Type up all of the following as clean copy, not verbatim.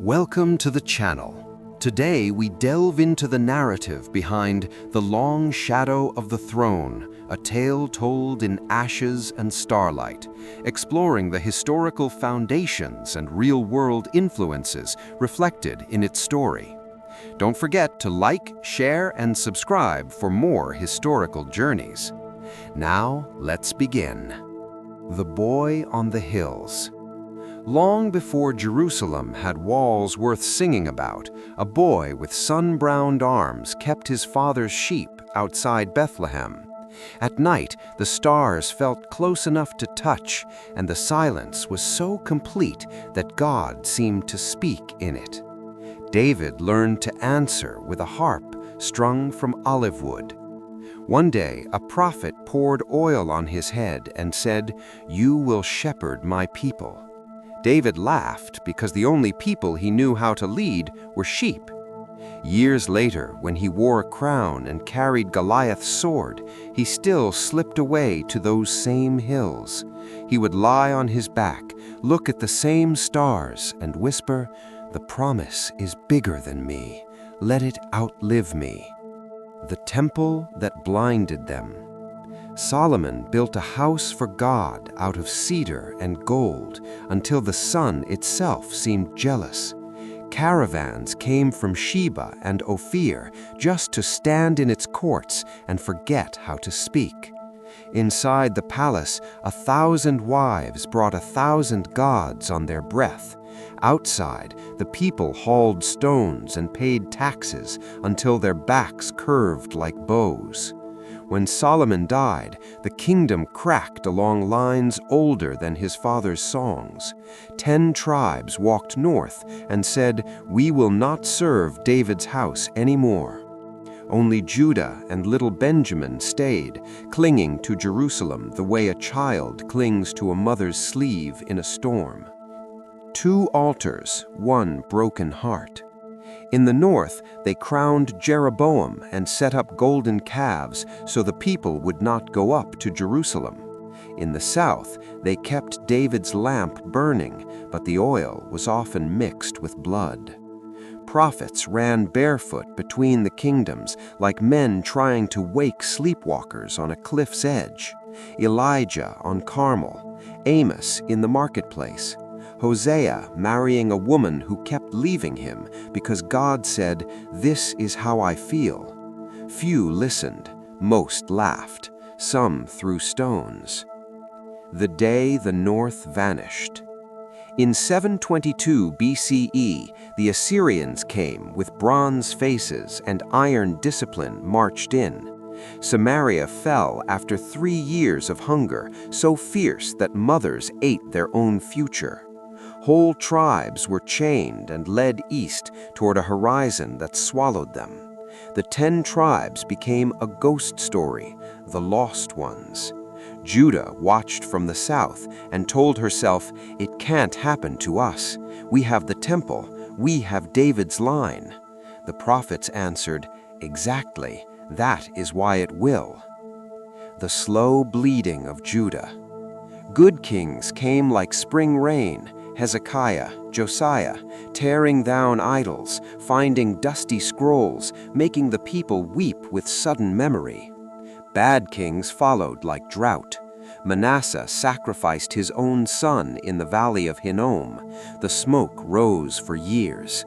Welcome to the channel. Today we delve into the narrative behind The Long Shadow of the Throne, a tale told in ashes and starlight, exploring the historical foundations and real-world influences reflected in its story. Don't forget to like, share, and subscribe for more historical journeys. Now, let's begin. The Boy on the Hills. Long before Jerusalem had walls worth singing about, a boy with sun-browned arms kept his father's sheep outside Bethlehem. At night, the stars felt close enough to touch, and the silence was so complete that God seemed to speak in it. David learned to answer with a harp strung from olive wood. One day, a prophet poured oil on his head and said, "You will shepherd my people." David laughed because the only people he knew how to lead were sheep. Years later, when he wore a crown and carried Goliath's sword, he still slipped away to those same hills. He would lie on his back, look at the same stars, and whisper, "The promise is bigger than me. Let it outlive me." The temple that blinded them. Solomon built a house for God out of cedar and gold until the sun itself seemed jealous. Caravans came from Sheba and Ophir just to stand in its courts and forget how to speak. Inside the palace, 1,000 wives brought 1,000 gods on their breath. Outside, the people hauled stones and paid taxes until their backs curved like bows. When Solomon died, the kingdom cracked along lines older than his father's songs. 10 tribes walked north and said, "We will not serve David's house anymore." Only Judah and little Benjamin stayed, clinging to Jerusalem the way a child clings to a mother's sleeve in a storm. 2 altars, 1 broken heart. In the north, they crowned Jeroboam and set up golden calves so the people would not go up to Jerusalem. In the south, they kept David's lamp burning, but the oil was often mixed with blood. Prophets ran barefoot between the kingdoms, like men trying to wake sleepwalkers on a cliff's edge. Elijah on Carmel, Amos in the marketplace, Hosea marrying a woman who kept leaving him because God said, "This is how I feel." Few listened, most laughed, some threw stones. The day the north vanished. In 722 BCE, the Assyrians came with bronze faces and iron discipline marched in. Samaria fell after 3 years of hunger, so fierce that mothers ate their own future. Whole tribes were chained and led east toward a horizon that swallowed them. The 10 tribes became a ghost story, the lost ones. Judah watched from the south and told herself, "It can't happen to us. We have the temple. We have David's line." The prophets answered, "Exactly. That is why it will." The slow bleeding of Judah. Good kings came like spring rain. Hezekiah, Josiah, tearing down idols, finding dusty scrolls, making the people weep with sudden memory. Bad kings followed like drought. Manasseh sacrificed his own son in the valley of Hinnom. The smoke rose for years.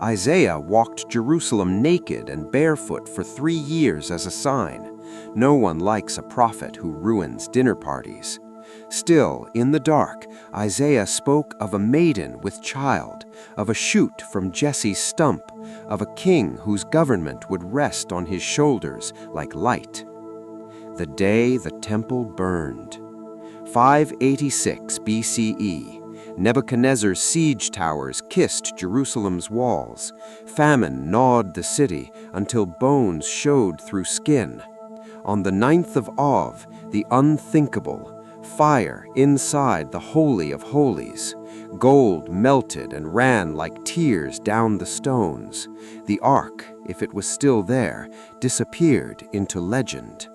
Isaiah walked Jerusalem naked and barefoot for 3 years as a sign. No one likes a prophet who ruins dinner parties. Still, in the dark, Isaiah spoke of a maiden with child, of a shoot from Jesse's stump, of a king whose government would rest on his shoulders like light. The day the temple burned. 586 BCE. Nebuchadnezzar's siege towers kissed Jerusalem's walls. Famine gnawed the city until bones showed through skin. On the 9th of Av, the unthinkable, fire inside the Holy of Holies. Gold melted and ran like tears down the stones. The ark, if it was still there, disappeared into legend.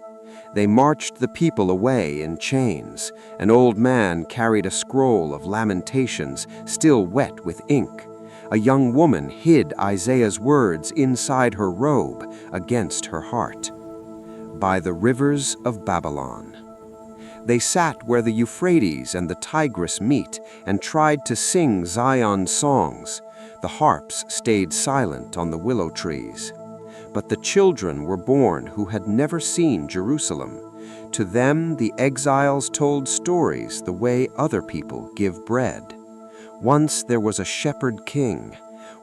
They marched the people away in chains. An old man carried a scroll of lamentations, still wet with ink. A young woman hid Isaiah's words inside her robe against her heart. By the rivers of Babylon. They sat where the Euphrates and the Tigris meet and tried to sing Zion's songs. The harps stayed silent on the willow trees. But the children were born who had never seen Jerusalem. To them the exiles told stories the way other people give bread. Once there was a shepherd king.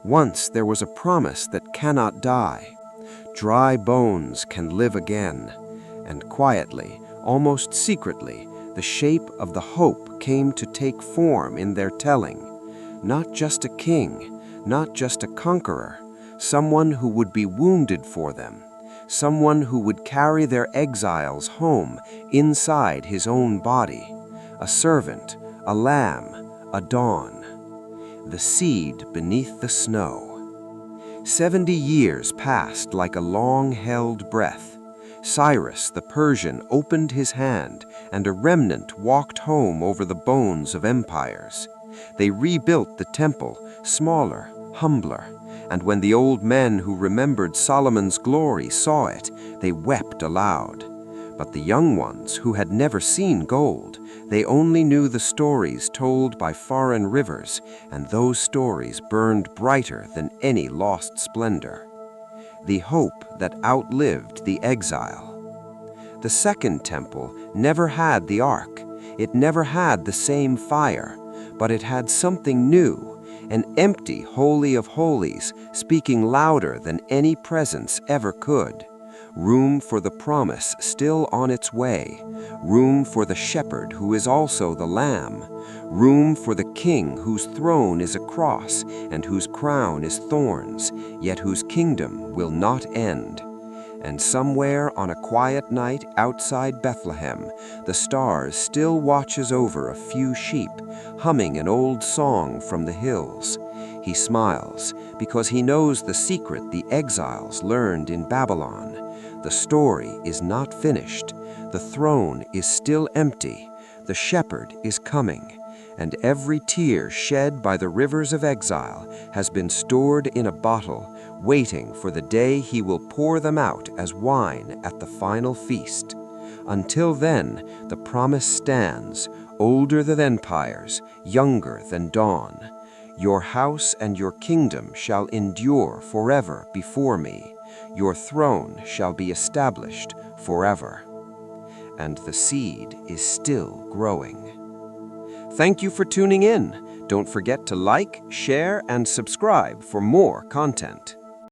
Once there was a promise that cannot die. Dry bones can live again. And quietly, almost secretly, the shape of the hope came to take form in their telling. Not just a king, not just a conqueror, someone who would be wounded for them, someone who would carry their exiles home inside his own body, a servant, a lamb, a dawn, the seed beneath the snow. 70 years passed like a long-held breath. Cyrus the Persian opened his hand, and a remnant walked home over the bones of empires. They rebuilt the temple, smaller, humbler, and when the old men who remembered Solomon's glory saw it, they wept aloud. But the young ones who had never seen gold, they only knew the stories told by foreign rivers, and those stories burned brighter than any lost splendor. The hope that outlived the exile. The second temple never had the ark. It never had the same fire, but it had something new, an empty Holy of Holies speaking louder than any presence ever could. Room for the promise still on its way, room for the shepherd who is also the lamb, room for the king whose throne is a cross and whose crown is thorns, yet whose kingdom will not end. And somewhere on a quiet night outside Bethlehem, the stars still watches over a few sheep, humming an old song from the hills. He smiles because he knows the secret the exiles learned in Babylon. The story is not finished. The throne is still empty. The shepherd is coming. And every tear shed by the rivers of exile has been stored in a bottle, waiting for the day he will pour them out as wine at the final feast. Until then, the promise stands, older than empires, younger than dawn. Your house and your kingdom shall endure forever before me. Your throne shall be established forever. And the seed is still growing. Thank you for tuning in. Don't forget to like, share, and subscribe for more content.